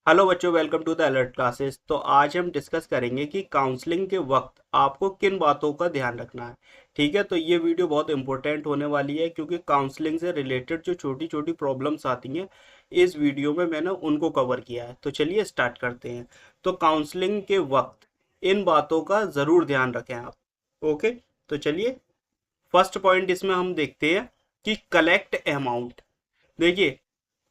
Hello बच्चों, welcome to the alert classes. तो आज हम डिस्कस करेंगे कि काउंसलिंग के वक्त आपको किन बातों का ध्यान रखना है। ठीक है, तो ये वीडियो बहुत इंपॉर्टेंट होने वाली है क्योंकि काउंसलिंग से रिलेटेड जो छोटी छोटी प्रॉब्लम्स आती हैं इस वीडियो में मैंने उनको कवर किया है। तो चलिए स्टार्ट करते हैं। तो काउंसलिंग के वक्त इन बातों का ज़रूर ध्यान रखें आप। ओके, तो चलिए फर्स्ट पॉइंट इसमें हम देखते हैं कि कलेक्ट अमाउंट। देखिए,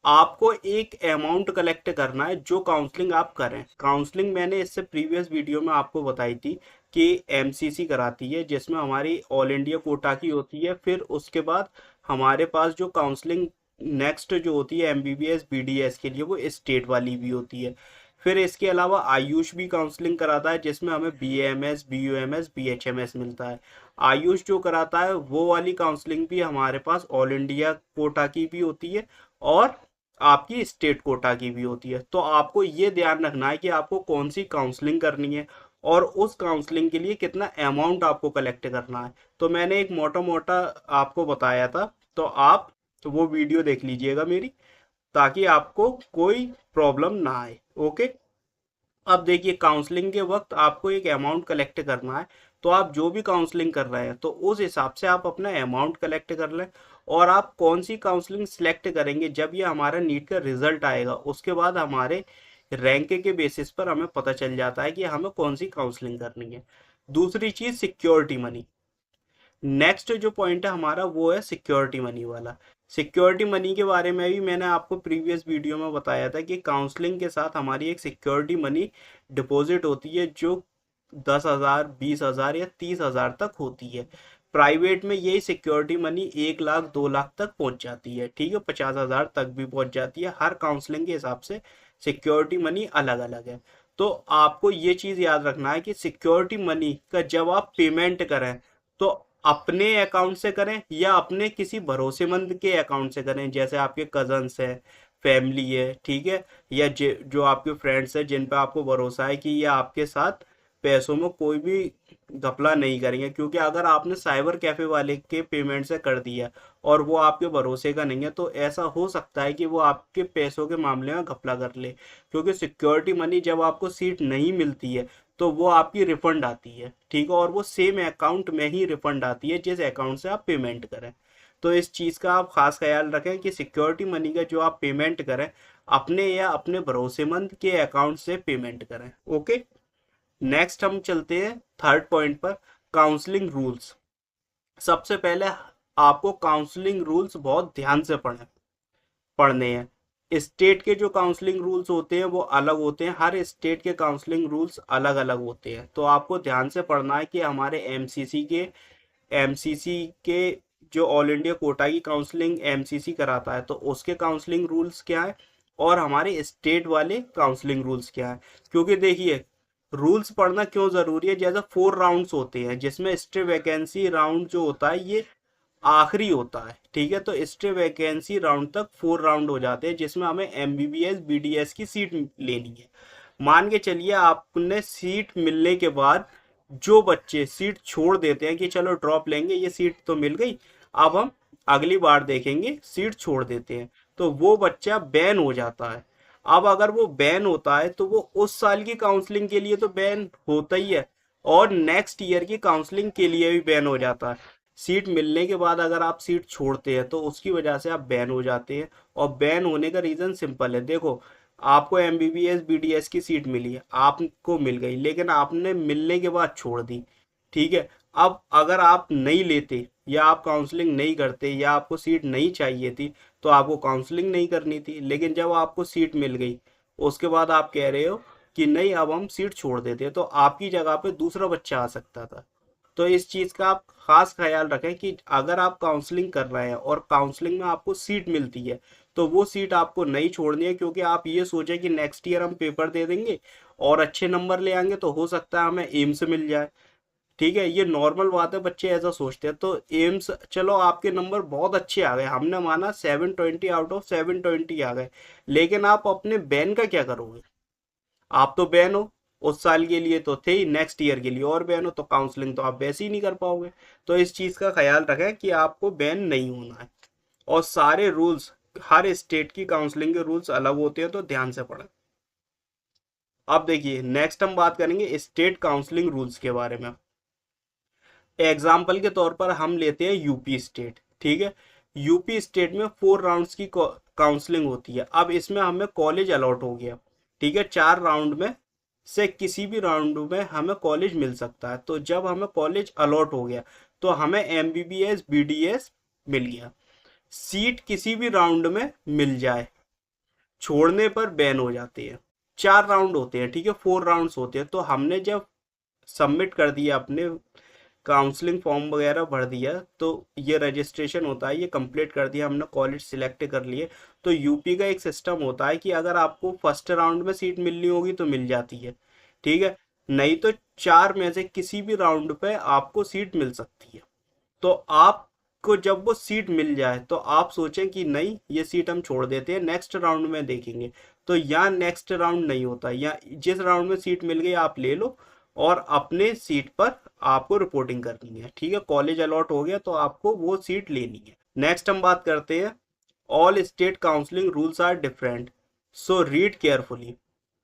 आपको एक अमाउंट कलेक्ट करना है जो काउंसलिंग आप करें। काउंसलिंग मैंने इससे प्रीवियस वीडियो में आपको बताई थी कि एमसीसी कराती है, जिसमें हमारी ऑल इंडिया कोटा की होती है। फिर उसके बाद हमारे पास जो काउंसलिंग नेक्स्ट जो होती है एमबीबीएस बीडीएस के लिए, वो स्टेट वाली भी होती है। फिर इसके अलावा आयुष भी काउंसलिंग कराता है, जिसमें हमें बीएमएस बीयूएमएस बीएचएमएस मिलता है। आयुष जो कराता है वो वाली काउंसलिंग भी हमारे पास ऑल इंडिया कोटा की भी होती है और आपकी स्टेट कोटा की भी होती है। तो आपको ये ध्यान रखना है कि आपको कौन सी काउंसलिंग करनी है और उस काउंसलिंग के लिए कितना अमाउंट आपको कलेक्ट करना है। तो मैंने एक मोटा मोटा आपको बताया था, तो आप वो वीडियो देख लीजिएगा मेरी, ताकि आपको कोई प्रॉब्लम ना आए। ओके, अब देखिए काउंसलिंग के वक्त आपको एक अमाउंट कलेक्ट करना है। तो आप जो भी काउंसलिंग कर रहे हैं तो उस हिसाब से आप अपना अमाउंट कलेक्ट कर लें। और आप कौन सी काउंसलिंग सिलेक्ट करेंगे जब ये हमारा नीट का रिजल्ट आएगा, उसके बाद हमारे रैंक के बेसिस पर हमें पता चल जाता है कि हमें कौन सी काउंसलिंग करनी है। दूसरी चीज सिक्योरिटी मनी। नेक्स्ट जो पॉइंट है हमारा वो है सिक्योरिटी मनी वाला। सिक्योरिटी मनी के बारे में भी मैंने आपको प्रीवियस वीडियो में बताया था कि काउंसलिंग के साथ हमारी एक सिक्योरिटी मनी डिपॉजिट होती है जो 10,000 20,000 या 30,000 तक होती है। प्राइवेट में यही सिक्योरिटी मनी 1 लाख 2 लाख तक पहुंच जाती है। ठीक है, 50,000 तक भी पहुंच जाती है। हर काउंसलिंग के हिसाब से सिक्योरिटी मनी अलग अलग है। तो आपको ये चीज याद रखना है कि सिक्योरिटी मनी का जब आप पेमेंट करें तो अपने अकाउंट से करें या अपने किसी भरोसेमंद के अकाउंट से करें, जैसे आपके कजन्स है, फैमिली है, ठीक है, या जो आपके फ्रेंड्स है जिन पर आपको भरोसा है कि ये आपके साथ पैसों में कोई भी घपला नहीं करेंगे। क्योंकि अगर आपने साइबर कैफे वाले के पेमेंट से कर दिया और वो आपके भरोसे का नहीं है, तो ऐसा हो सकता है कि वो आपके पैसों के मामले में घपला कर ले। क्योंकि सिक्योरिटी मनी जब आपको सीट नहीं मिलती है तो वो आपकी रिफंड आती है। ठीक है, और वो सेम अकाउंट में ही रिफंड आती है जिस अकाउंट से आप पेमेंट करें। तो इस चीज़ का आप खास ख्याल रखें कि सिक्योरिटी मनी का जो आप पेमेंट करें अपने या अपने भरोसेमंद के अकाउंट से पेमेंट करें। ओके, नेक्स्ट हम चलते हैं थर्ड पॉइंट पर, काउंसलिंग रूल्स। सबसे पहले आपको काउंसलिंग रूल्स बहुत ध्यान से पढ़ने हैं। स्टेट के जो काउंसलिंग रूल्स होते हैं वो अलग होते हैं, हर स्टेट के काउंसलिंग रूल्स अलग अलग होते हैं। तो आपको ध्यान से पढ़ना है कि हमारे एमसीसी के जो ऑल इंडिया कोटा की काउंसलिंग एमसीसी कराता है तो उसके काउंसलिंग रूल्स क्या है और हमारे स्टेट वाले काउंसलिंग रूल्स क्या है। क्योंकि देखिए, रूल्स पढ़ना क्यों जरूरी है, जैसे 4 राउंड्स होते हैं जिसमें स्टे वैकेंसी राउंड जो होता है ये आखिरी होता है। ठीक है, तो स्टे वैकेंसी राउंड तक 4 राउंड हो जाते हैं जिसमें हमें एमबीबीएस बीडीएस की सीट लेनी है। मान के चलिए आपने सीट मिलने के बाद जो बच्चे सीट छोड़ देते हैं कि चलो ड्रॉप लेंगे, ये सीट तो मिल गई, अब हम अगली बार देखेंगे, सीट छोड़ देते हैं, तो वो बच्चा बैन हो जाता है। अब अगर वो बैन होता है तो वो उस साल की काउंसलिंग के लिए तो बैन होता ही है और नेक्स्ट ईयर की काउंसलिंग के लिए भी बैन हो जाता है। सीट मिलने के बाद अगर आप सीट छोड़ते हैं तो उसकी वजह से आप बैन हो जाते हैं। और बैन होने का रीज़न सिंपल है। देखो, आपको एमबीबीएस बीडीएस की सीट मिली है, आपको मिल गई, लेकिन आपने मिलने के बाद छोड़ दी। ठीक है, अब अगर आप नहीं लेते या आप काउंसलिंग नहीं करते या आपको सीट नहीं चाहिए थी तो आपको काउंसलिंग नहीं करनी थी। लेकिन जब आपको सीट मिल गई उसके बाद आप कह रहे हो कि नहीं अब हम सीट छोड़ देते, तो आपकी जगह पे दूसरा बच्चा आ सकता था। तो इस चीज़ का आप खास ख्याल रखें कि अगर आप काउंसलिंग कर रहे हैं और काउंसलिंग में आपको सीट मिलती है तो वो सीट आपको नहीं छोड़नी है। क्योंकि आप ये सोचें कि नेक्स्ट ईयर हम पेपर दे देंगे और अच्छे नंबर ले आएंगे तो हो सकता है हमें एम्स मिल जाए। ठीक है, ये नॉर्मल बात है, बच्चे ऐसा सोचते हैं। तो एम्स, चलो आपके नंबर बहुत अच्छे आ गए, हमने माना 720 आउट ऑफ 720 आ गए, लेकिन आप अपने बैन का क्या करोगे? आप तो बैन हो, उस साल के लिए तो थे ही, नेक्स्ट ईयर के लिए और बैन हो, तो काउंसलिंग तो आप वैसे ही नहीं कर पाओगे। तो इस चीज़ का ख्याल रखें कि आपको बैन नहीं होना है। और सारे रूल्स, हर स्टेट की काउंसलिंग के रूल्स अलग होते हैं, तो ध्यान से पढ़ें। अब देखिए नेक्स्ट हम बात करेंगे स्टेट काउंसलिंग रूल्स के बारे में। एग्जाम्पल के तौर पर हम लेते हैं यूपी स्टेट, ठीक है। यूपी स्टेट में 4 राउंड्स की काउंसलिंग होती है। अब इसमें हमें कॉलेज अलॉट हो गया, ठीक है। 4 राउंड में से किसी भी राउंड में हमें कॉलेज मिल सकता है। तो जब हमें कॉलेज अलॉट हो गया तो हमें एमबीबीएस बीडीएस मिल गया। सीट किसी भी राउंड में मिल जाए, छोड़ने पर बैन हो जाती है। 4 राउंड होते हैं, ठीक है, 4 राउंड्स होते हैं। तो हमने जब सबमिट कर दिया अपने काउंसलिंग फॉर्म वगैरह भर दिया, तो ये रजिस्ट्रेशन होता है, ये कंप्लीट कर दिया हमने, कॉलेज सिलेक्ट कर लिए। तो यूपी का एक सिस्टम होता है कि अगर आपको फर्स्ट राउंड में सीट मिलनी होगी तो मिल जाती है, ठीक है। नहीं तो 4 में से किसी भी राउंड पे आपको सीट मिल सकती है। तो आपको जब वो सीट मिल जाए तो आप सोचें कि नहीं ये सीट हम छोड़ देते हैं, नेक्स्ट राउंड में देखेंगे। तो यहाँ नेक्स्ट राउंड नहीं होता, या जिस राउंड में सीट मिल गई आप ले लो और अपने सीट पर आपको रिपोर्टिंग करनी है, ठीक है। कॉलेज अलॉट हो गया तो आपको वो सीट लेनी है। नेक्स्ट हम बात करते हैं all state counselling rules are different, so read carefully.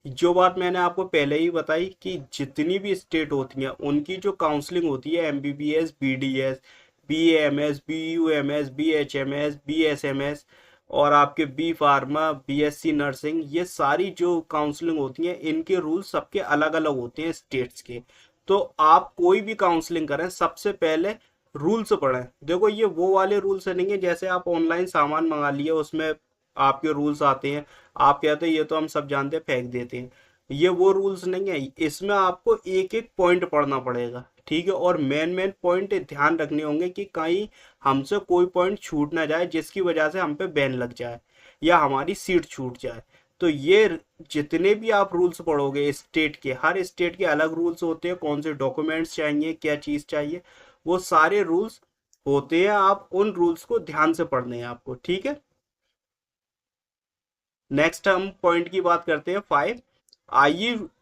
जो बात मैंने आपको पहले ही बताई कि जितनी भी स्टेट होती हैं उनकी जो काउंसलिंग होती है MBBS BDS BAMS BUMS BHMS BSMS और आपके बी फार्मा बीएससी नर्सिंग, ये सारी जो काउंसलिंग होती हैं इनके रूल्स सबके अलग अलग होते हैं स्टेट्स के। तो आप कोई भी काउंसलिंग करें सबसे पहले रूल्स पढ़ें। देखो ये वो वाले रूल्स नहीं है जैसे आप ऑनलाइन सामान मंगा लिए उसमें आपके रूल्स आते हैं, आप कहते हैं ये तो हम सब जानते हैं, फेंक देते हैं। ये वो रूल्स नहीं है, इसमें आपको एक एक पॉइंट पढ़ना पड़ेगा, ठीक है। और मेन मेन पॉइंट ध्यान रखने होंगे कि कहीं हमसे कोई पॉइंट छूट ना जाए जिसकी वजह से हम पे बैन लग जाए या हमारी सीट छूट जाए। तो ये जितने भी आप रूल्स पढ़ोगे स्टेट के, हर स्टेट के अलग रूल्स होते हैं, कौन से डॉक्यूमेंट्स चाहिए, क्या चीज़ चाहिए, वो सारे रूल्स होते हैं। आप उन रूल्स को ध्यान से पढ़ने हैं आपको, ठीक है। नेक्स्ट हम पॉइंट की बात करते हैं 5।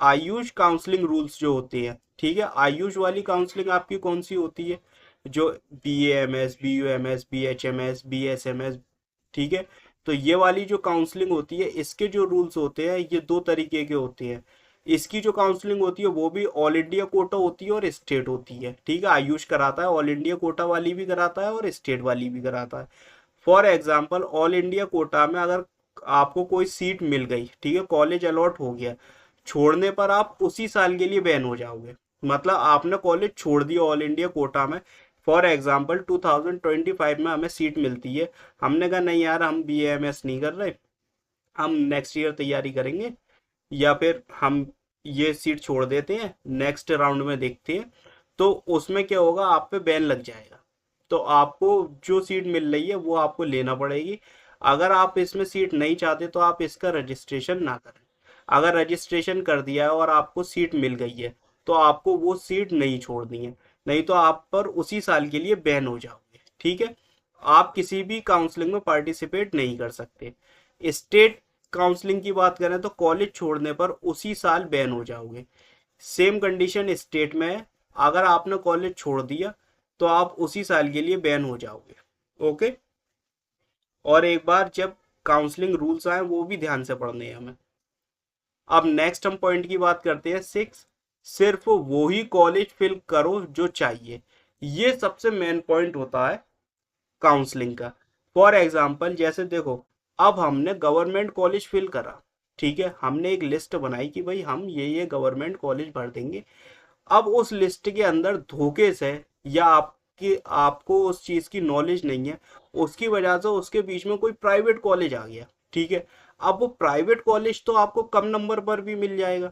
आयुष काउंसलिंग रूल्स जो होते हैं, ठीक है। आयुष वाली काउंसलिंग आपकी कौन सी होती है? जो B M S B U M S B H M S B S M S, ठीक है। तो ये वाली जो काउंसलिंग होती है इसके जो रूल्स होते हैं ये 2 तरीके के होते हैं। इसकी जो काउंसलिंग होती है वो भी ऑल इंडिया कोटा होती है और स्टेट होती है, ठीक है। आयुष कराता है, ऑल इंडिया कोटा वाली भी कराता है और स्टेट वाली भी कराता है। For example all India quota में अगर आपको कोई सीट मिल गई, ठीक है, कॉलेज अलॉट हो गया, छोड़ने पर आप उसी साल के लिए बैन हो जाओगे। मतलब आपने कॉलेज छोड़ दिया ऑल इंडिया कोटा में, फॉर एग्जाम्पल 2025 में हमें सीट मिलती है, हमने कहा नहीं यार हम बीएमएस नहीं कर रहे, हम नेक्स्ट ईयर तैयारी करेंगे, या फिर हम ये सीट छोड़ देते हैं, नेक्स्ट राउंड में देखते हैं। तो उसमें क्या होगा, आप पे बैन लग जाएगा। तो आपको जो सीट मिल रही है वो आपको लेना पड़ेगी। अगर आप इसमें सीट नहीं चाहते तो आप इसका रजिस्ट्रेशन ना करें। अगर रजिस्ट्रेशन कर दिया है और आपको सीट मिल गई है तो आपको वो सीट नहीं छोड़नी है, नहीं तो आप पर उसी साल के लिए बैन हो जाओगे, ठीक है। आप किसी भी काउंसलिंग में पार्टिसिपेट नहीं कर सकते। स्टेट काउंसलिंग की बात करें तो कॉलेज छोड़ने पर उसी साल बैन हो जाओगे। सेम कंडीशन स्टेट में है, अगर आपने कॉलेज छोड़ दिया तो आप उसी साल के लिए बैन हो जाओगे, ओके। और एक बार जब काउंसलिंग रूल्स आए वो भी ध्यान से पढ़ने हैं हमें। अब नेक्स्ट हम पॉइंट की बात करते हैं 6। सिर्फ वो ही कॉलेज फिल करो जो चाहिए। ये सबसे मेन पॉइंट होता है काउंसलिंग का। फॉर एग्जाम्पल जैसे देखो, अब हमने गवर्नमेंट कॉलेज फिल करा, ठीक है, हमने एक लिस्ट बनाई कि भाई हम ये गवर्नमेंट कॉलेज भर देंगे। अब उस लिस्ट के अंदर धोखे से या आपकी आपको उस चीज की नॉलेज नहीं है, उसकी वजह से उसके बीच में कोई प्राइवेट कॉलेज आ गया, ठीक है। अब वो प्राइवेट कॉलेज तो आपको कम नंबर पर भी मिल जाएगा,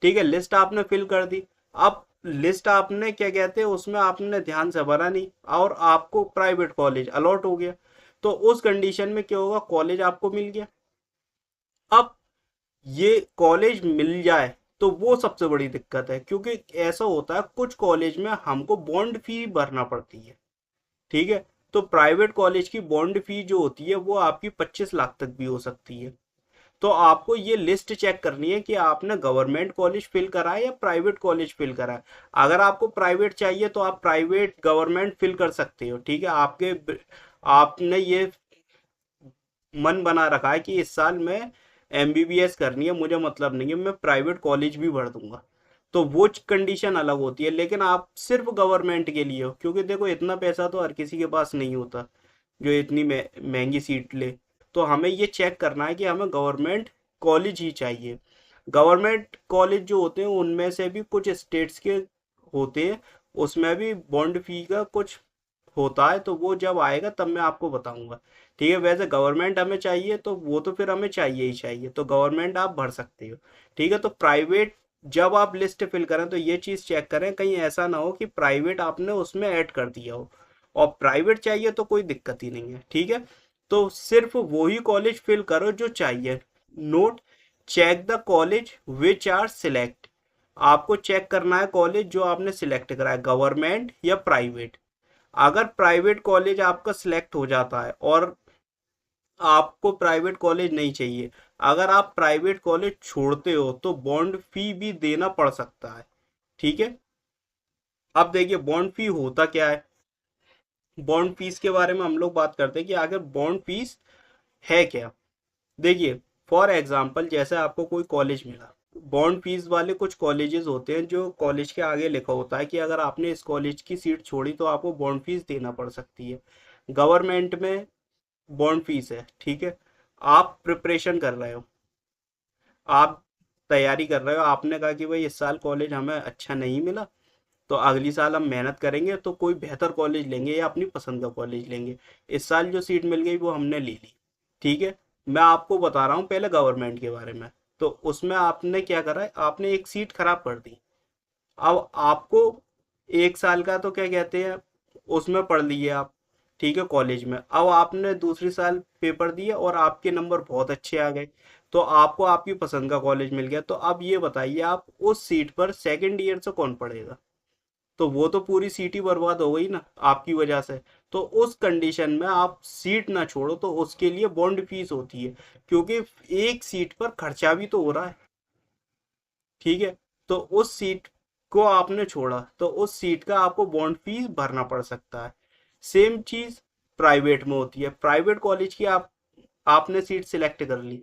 ठीक है। लिस्ट आपने फिल कर दी, अब लिस्ट आपने क्या कहते हैं उसमें आपने ध्यान से भरा नहीं और आपको प्राइवेट कॉलेज अलॉट हो गया। तो उस कंडीशन में क्या होगा, कॉलेज आपको मिल गया। अब ये कॉलेज मिल जाए तो वो सबसे बड़ी दिक्कत है, क्योंकि ऐसा होता है कुछ कॉलेज में हमको बॉन्ड फी भरना पड़ती है, ठीक है। तो प्राइवेट कॉलेज की बॉन्ड फी जो होती है वो आपकी 25 लाख तक भी हो सकती है। तो आपको ये लिस्ट चेक करनी है कि आपने गवर्नमेंट कॉलेज फिल करा है या प्राइवेट कॉलेज फिल करा है। अगर आपको प्राइवेट चाहिए तो आप प्राइवेट गवर्नमेंट फिल कर सकते हो, ठीक है। आपने ये मन बना रखा है कि इस साल मैं एमबीबीएस करनी है, मुझे मतलब नहीं है, मैं प्राइवेट कॉलेज भी भर दूंगा, तो वो कंडीशन अलग होती है। लेकिन आप सिर्फ गवर्नमेंट के लिए हो, क्योंकि देखो इतना पैसा तो हर किसी के पास नहीं होता जो इतनी महंगी सीट ले। तो हमें ये चेक करना है कि हमें गवर्नमेंट कॉलेज ही चाहिए। गवर्नमेंट कॉलेज जो होते हैं उनमें से भी कुछ स्टेट्स के होते हैं, उसमें भी बॉन्ड फी का कुछ होता है, तो वो जब आएगा तब मैं आपको बताऊंगा। ठीक है, वैसे गवर्नमेंट हमें चाहिए तो वो तो फिर हमें चाहिए ही चाहिए, तो गवर्नमेंट आप भर सकते हो। ठीक है, तो प्राइवेट जब आप लिस्ट फिल करें तो ये चीज़ चेक करें कहीं ऐसा ना हो कि प्राइवेट आपने उसमें ऐड कर दिया हो, और प्राइवेट चाहिए तो कोई दिक्कत ही नहीं है। ठीक है, तो सिर्फ वही कॉलेज फिल करो जो चाहिए। Note, check the college which are select. आपको चेक करना है कॉलेज जो आपने सिलेक्ट करा है, गवर्नमेंट या प्राइवेट। अगर प्राइवेट कॉलेज आपका सिलेक्ट हो जाता है और आपको प्राइवेट कॉलेज नहीं चाहिए, अगर आप प्राइवेट कॉलेज छोड़ते हो तो बॉन्ड फी भी देना पड़ सकता है। ठीक है, अब देखिए बॉन्ड फी होता क्या है। बॉन्ड फीस के बारे में हम लोग बात करते हैं कि अगर बॉन्ड फीस है क्या। देखिए, फॉर एग्जाम्पल जैसे आपको कोई कॉलेज मिला, बॉन्ड फीस वाले कुछ कॉलेजेस होते हैं जो कॉलेज के आगे लिखा होता है कि अगर आपने इस कॉलेज की सीट छोड़ी तो आपको बॉन्ड फीस देना पड़ सकती है। गवर्नमेंट में बॉन्ड फीस है। ठीक है, आप प्रिपरेशन कर रहे हो, आप तैयारी कर रहे हो, आपने कहा कि भाई इस साल कॉलेज हमें अच्छा नहीं मिला, तो अगली साल हम मेहनत करेंगे तो कोई बेहतर कॉलेज लेंगे या अपनी पसंद का कॉलेज लेंगे। इस साल जो सीट मिल गई वो हमने ले ली। ठीक है, मैं आपको बता रहा हूँ पहले गवर्नमेंट के बारे में। तो उसमें आपने क्या करा है, आपने एक सीट खराब कर दी। अब आपको एक साल का तो क्या कहते हैं उसमें पढ़ लिए आप, ठीक है, कॉलेज में। अब आपने दूसरी साल पेपर दिए और आपके नंबर बहुत अच्छे आ गए, तो आपको आपकी पसंद का कॉलेज मिल गया। तो अब ये बताइए आप उस सीट पर सेकंड ईयर से कौन पढ़ेगा, तो वो तो पूरी सीट ही बर्बाद हो गई ना आपकी वजह से। तो उस कंडीशन में आप सीट ना छोड़ो तो उसके लिए बॉन्ड फीस होती है, क्योंकि एक सीट पर खर्चा भी तो हो रहा है। ठीक है, तो उस सीट को आपने छोड़ा तो उस सीट का आपको बॉन्ड फीस भरना पड़ सकता है। सेम चीज प्राइवेट में होती है। प्राइवेट कॉलेज की आपने सीट सिलेक्ट कर ली।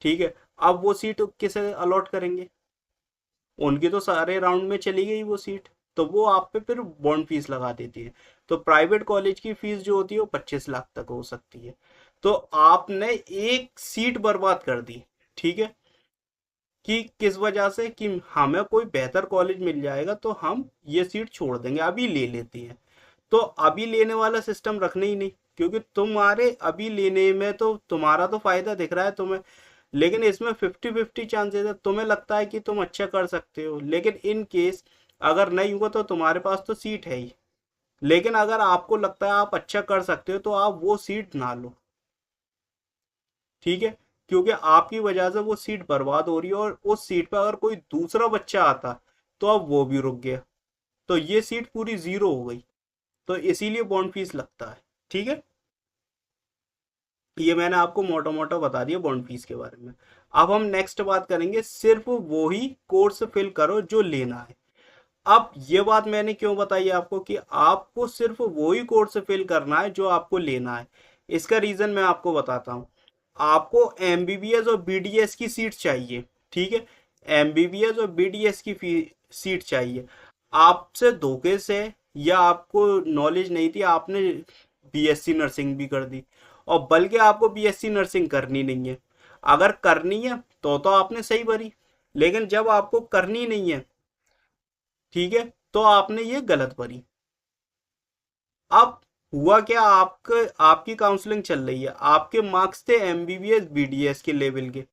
ठीक है, अब वो सीट किसे अलॉट करेंगे, उनकी तो सारे राउंड में चली गई वो सीट, तो वो आप पे फिर बॉन्ड फीस लगा देती है। तो प्राइवेट कॉलेज की फीस जो होती है वो 25 लाख तक हो सकती है। तो आपने एक सीट बर्बाद कर दी। ठीक है, कि किस वजह से कि हमें कोई बेहतर कॉलेज मिल जाएगा तो हम ये सीट छोड़ देंगे, अभी ले लेते हैं। तो अभी लेने वाला सिस्टम रखना ही नहीं, क्योंकि तुम्हारे अभी लेने में तो तुम्हारा तो फायदा दिख रहा है तुम्हें, लेकिन इसमें 50-50 चांसेस है। तुम्हें लगता है कि तुम अच्छा कर सकते हो, लेकिन इन केस अगर नहीं हुआ तो तुम्हारे पास तो सीट है ही, लेकिन अगर आपको लगता है आप अच्छा कर सकते हो तो आप वो सीट ना लो। ठीक है, क्योंकि आपकी वजह से वो सीट बर्बाद हो रही है, और उस सीट पर अगर कोई दूसरा बच्चा आता तो अब वो भी रुक गया, तो ये सीट पूरी जीरो हो गई। तो इसीलिए बॉन्ड फीस लगता है। ठीक है, ये मैंने आपको मोटा मोटा बता दिया बॉन्ड फीस के बारे में। अब हम नेक्स्ट बात करेंगे, सिर्फ वो ही कोर्स फिल करो जो लेना है। अब ये बात मैंने क्यों बताई आपको कि आपको सिर्फ वो ही कोर्स फिल करना है जो आपको लेना है। इसका रीजन मैं आपको बताता हूँ। आपको एमबीबीएस और बीडीएस की सीट चाहिए। ठीक है, एमबीबीएस और बीडीएस की सीट चाहिए। आपसे धोखे से या आपको नॉलेज नहीं थी, आपने बीएससी नर्सिंग भी कर दी, और बल्कि आपको बीएससी नर्सिंग करनी नहीं है। अगर करनी है तो आपने सही भरी, लेकिन जब आपको करनी नहीं है, ठीक है, तो आपने ये गलत भरी। अब हुआ क्या, आपकी काउंसलिंग चल रही है, आपके मार्क्स थे एमबीबीएस बीडीएस के लेवल के,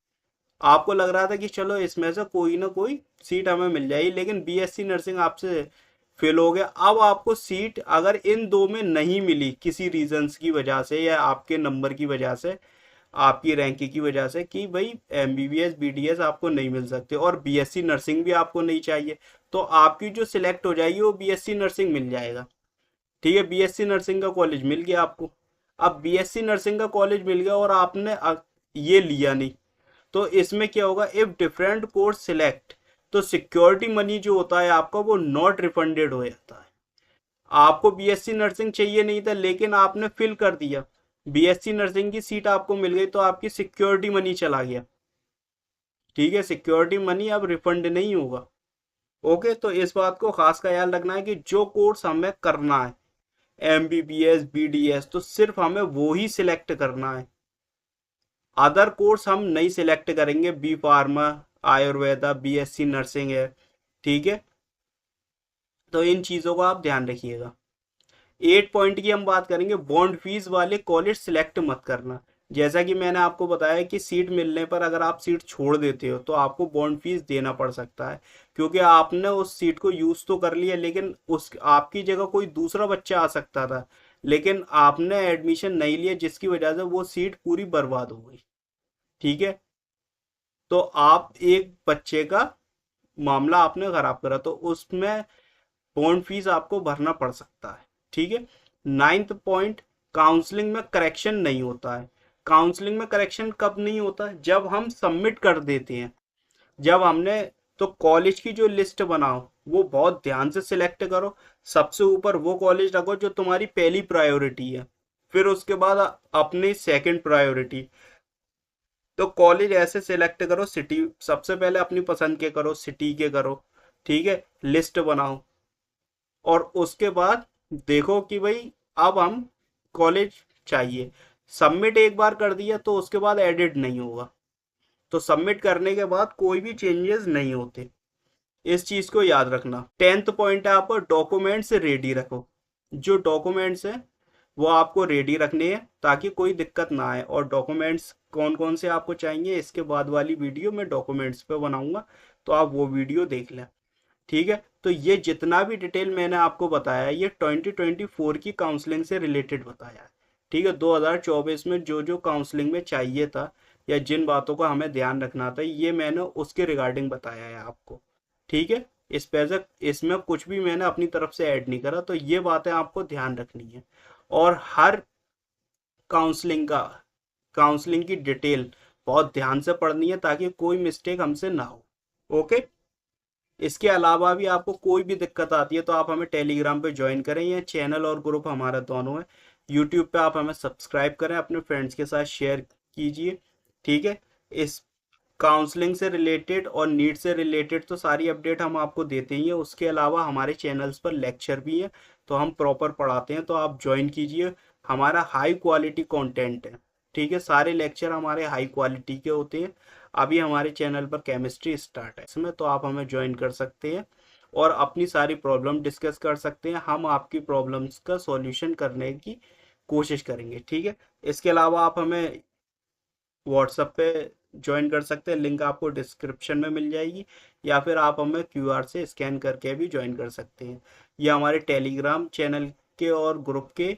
आपको लग रहा था कि चलो इसमें से कोई ना कोई सीट हमें मिल जाएगी, लेकिन बीएससी नर्सिंग आपसे फेल हो गया। अब आपको सीट अगर इन दो में नहीं मिली किसी रीजंस की वजह से या आपके नंबर की वजह से, आपकी रैंक की वजह से, कि भाई एमबीबीएस बीडीएस आपको नहीं मिल सकते और बीएससी नर्सिंग भी आपको नहीं चाहिए, तो आपकी जो सिलेक्ट हो जाएगी वो बीएससी नर्सिंग मिल जाएगा। ठीक है, बीएससी नर्सिंग का कॉलेज मिल गया आपको। अब बीएससी नर्सिंग का कॉलेज मिल गया और आपने ये लिया नहीं, तो इसमें क्या होगा, इफ डिफरेंट कोर्स सिलेक्ट, तो सिक्योरिटी मनी जो होता है आपका वो नॉट रिफंडेड हो जाता है। आपको बीएससी नर्सिंग चाहिए नहीं था लेकिन आपने फिल कर दिया, बीएससी नर्सिंग की सीट आपको मिल गई, तो आपकी सिक्योरिटी मनी चला गया। ठीक है, सिक्योरिटी मनी अब रिफंड नहीं होगा। ओके, तो इस बात को खास ख्याल रखना है कि जो कोर्स हमें करना है MBBS BDS, तो सिर्फ हमें वो ही सिलेक्ट करना है। अदर कोर्स हम नहीं सिलेक्ट करेंगे। B pharma, Ayurveda, BSc nursing है। ठीक है, तो इन चीज़ों का आप ध्यान रखिएगा। 8 पॉइंट की हम बात करेंगे, बॉन्ड फीस वाले कॉलेज सिलेक्ट मत करना। जैसा कि मैंने आपको बताया कि सीट मिलने पर अगर आप सीट छोड़ देते हो तो आपको बॉन्ड फीस देना पड़ सकता है, क्योंकि आपने उस सीट को यूज तो कर लिया, लेकिन उस आपकी जगह कोई दूसरा बच्चा आ सकता था, लेकिन आपने एडमिशन नहीं लिया, जिसकी वजह से वो सीट पूरी बर्बाद हो गई। ठीक है, तो आप एक बच्चे का मामला आपने खराब करा, तो उसमें बॉन्ड फीस आपको भरना पड़ सकता है। ठीक है। 9th पॉइंट, काउंसलिंग में करेक्शन नहीं होता है। काउंसलिंग में करेक्शन कब नहीं होता है? जब हम सबमिट कर देते हैं, जब हमने, तो कॉलेज की जो लिस्ट बनाओ वो बहुत ध्यान से सिलेक्ट करो। सबसे ऊपर वो कॉलेज रखो जो तुम्हारी पहली प्रायोरिटी है, फिर उसके बाद अपनी सेकंड प्रायोरिटी। तो कॉलेज ऐसे सिलेक्ट करो, सिटी सबसे पहले अपनी पसंद के करो, सिटी के करो। ठीक है, लिस्ट बनाओ और उसके बाद देखो कि भाई अब हम कॉलेज चाहिए। सबमिट एक बार कर दिया तो उसके बाद एडिट नहीं होगा, तो सबमिट करने के बाद कोई भी चेंजेस नहीं होते। इस चीज को याद रखना। 10th पॉइंट है आपको डॉक्यूमेंट्स रेडी रखो। जो डॉक्यूमेंट्स है वो आपको रेडी रखने हैं ताकि कोई दिक्कत ना आए। और डॉक्यूमेंट्स कौन कौन से आपको चाहिए इसके बाद वाली वीडियो मैं डॉक्यूमेंट्स पे बनाऊंगा, तो आप वो वीडियो देख लें। ठीक है, तो ये जितना भी डिटेल मैंने आपको बताया ये 2024 की काउंसलिंग से रिलेटेड बताया है। ठीक है, 2024 में जो जो काउंसलिंग में चाहिए था या जिन बातों का हमें ध्यान रखना था, ये मैंने उसके रिगार्डिंग बताया है आपको। ठीक है, इस पे इसमें कुछ भी मैंने अपनी तरफ से ऐड नहीं करा, तो ये बातें आपको ध्यान रखनी है। और हर काउंसलिंग का काउंसलिंग की डिटेल बहुत ध्यान से पढ़नी है ताकि कोई मिस्टेक हमसे ना हो। ओके, इसके अलावा भी आपको कोई भी दिक्कत आती है तो आप हमें टेलीग्राम पे ज्वाइन करें। ये चैनल और ग्रुप हमारा दोनों है। यूट्यूब पे आप हमें सब्सक्राइब करें, अपने फ्रेंड्स के साथ शेयर कीजिए। ठीक है, इस काउंसलिंग से रिलेटेड और नीट से रिलेटेड तो सारी अपडेट हम आपको देते ही हैं। उसके अलावा हमारे चैनल्स पर लेक्चर भी हैं, तो हम प्रॉपर पढ़ाते हैं, तो आप ज्वाइन कीजिए। हमारा हाई क्वालिटी कंटेंट है। ठीक है, सारे लेक्चर हमारे हाई क्वालिटी के होते हैं। अभी हमारे चैनल पर केमिस्ट्री स्टार्ट है इसमें, तो आप हमें ज्वाइन कर सकते हैं और अपनी सारी प्रॉब्लम डिस्कस कर सकते हैं। हम आपकी प्रॉब्लम्स का सॉल्यूशन करने की कोशिश करेंगे। ठीक है, इसके अलावा आप हमें व्हाट्सएप पे ज्वाइन कर सकते हैं, लिंक आपको डिस्क्रिप्शन में मिल जाएगी, या फिर आप हमें QR से स्कैन करके भी ज्वाइन कर सकते हैं। ये हमारे टेलीग्राम चैनल के और ग्रुप के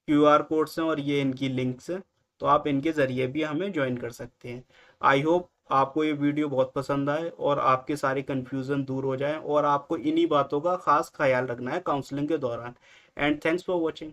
QR कोड्स हैं और ये इनकी लिंक्स हैं, तो आप इनके ज़रिए भी हमें ज्वाइन कर सकते हैं। आई होप आपको ये वीडियो बहुत पसंद आए और आपके सारे कन्फ्यूज़न दूर हो जाए, और आपको इन्हीं बातों का खास ख्याल रखना है काउंसलिंग के दौरान। And thanks for watching.